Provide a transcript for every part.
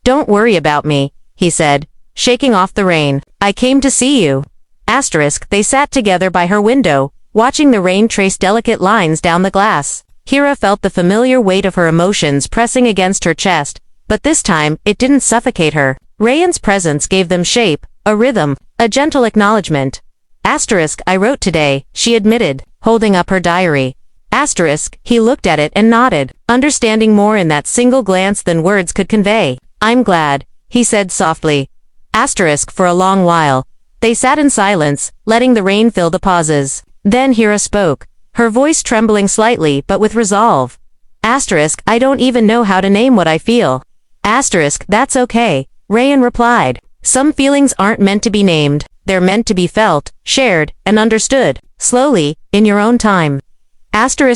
Don't worry about me, he said, shaking off the rain. I came to see you. They sat together by her window, watching the rain trace delicate lines down the glass. Hira felt the familiar weight of her emotions pressing against her chest, but this time, it didn't suffocate her. Rayan's presence gave them shape, a rhythm, a gentle acknowledgement. I wrote today, she admitted, holding up her diary. He looked at it and nodded, understanding more in that single glance than words could convey. I'm glad, he said softly. For a long while, they sat in silence, letting the rain fill the pauses. Then Hira spoke, her voice trembling slightly but with resolve. I don't even know how to name what I feel. That's okay, Rayan replied. Some feelings aren't meant to be named, they're meant to be felt, shared, and understood, slowly, in your own time.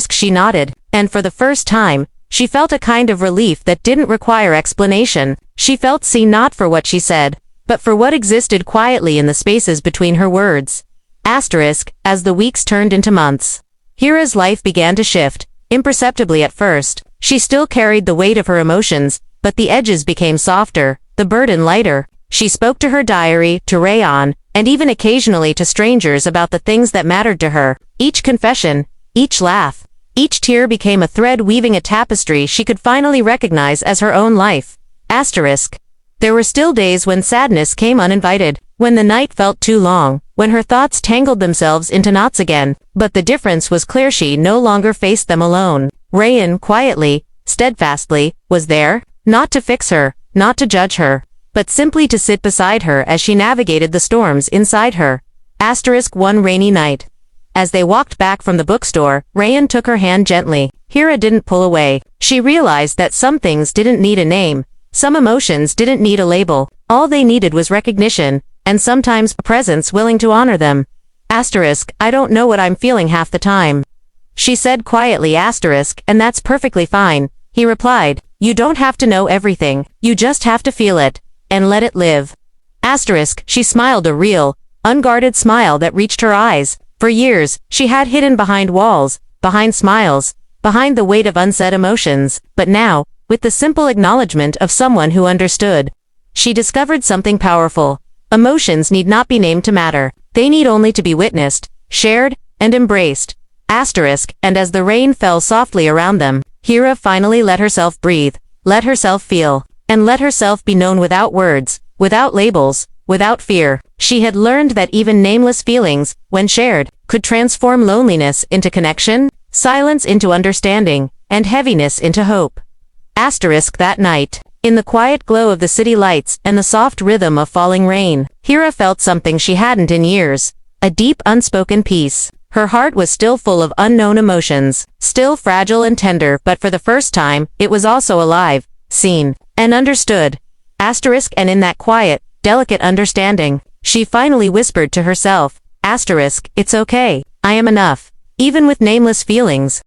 She nodded, and for the first time, she felt a kind of relief that didn't require explanation. She felt seen not for what she said, but for what existed quietly in the spaces between her words. As the weeks turned into months, Hira's life began to shift, imperceptibly at first. She still carried the weight of her emotions, but the edges became softer, the burden lighter. She spoke to her diary, to Rayan, and even occasionally to strangers about the things that mattered to her. Each confession, each laugh, each tear became a thread weaving a tapestry she could finally recognize as her own life. There were still days when sadness came uninvited, when the night felt too long, when her thoughts tangled themselves into knots again, but the difference was clear: she no longer faced them alone. Rayan, quietly, steadfastly, was there, not to fix her, not to judge her, but simply to sit beside her as she navigated the storms inside her. One rainy night. As they walked back from the bookstore, Rayan took her hand gently. Hira didn't pull away. She realized that some things didn't need a name, some emotions didn't need a label, all they needed was recognition, and sometimes a presence willing to honor them. I don't know what I'm feeling half the time, she said quietly. And that's perfectly fine, he replied. You don't have to know everything, you just have to feel it, and let it live. She smiled, a real, unguarded smile that reached her eyes. For years, she had hidden behind walls, behind smiles, behind the weight of unsaid emotions, but now, with the simple acknowledgement of someone who understood, she discovered something powerful. Emotions need not be named to matter, they need only to be witnessed, shared, and embraced. And as the rain fell softly around them, Hira finally let herself breathe, let herself feel, and let herself be known without words, without labels, without fear. She had learned that even nameless feelings, when shared, could transform loneliness into connection, silence into understanding, and heaviness into hope. That night, in the quiet glow of the city lights and the soft rhythm of falling rain, Hira felt something she hadn't in years, a deep unspoken peace. Her heart was still full of unknown emotions, still fragile and tender, but for the first time, it was also alive, seen, and understood. And in that quiet, delicate understanding, she finally whispered to herself, it's okay, I am enough. Even with nameless feelings,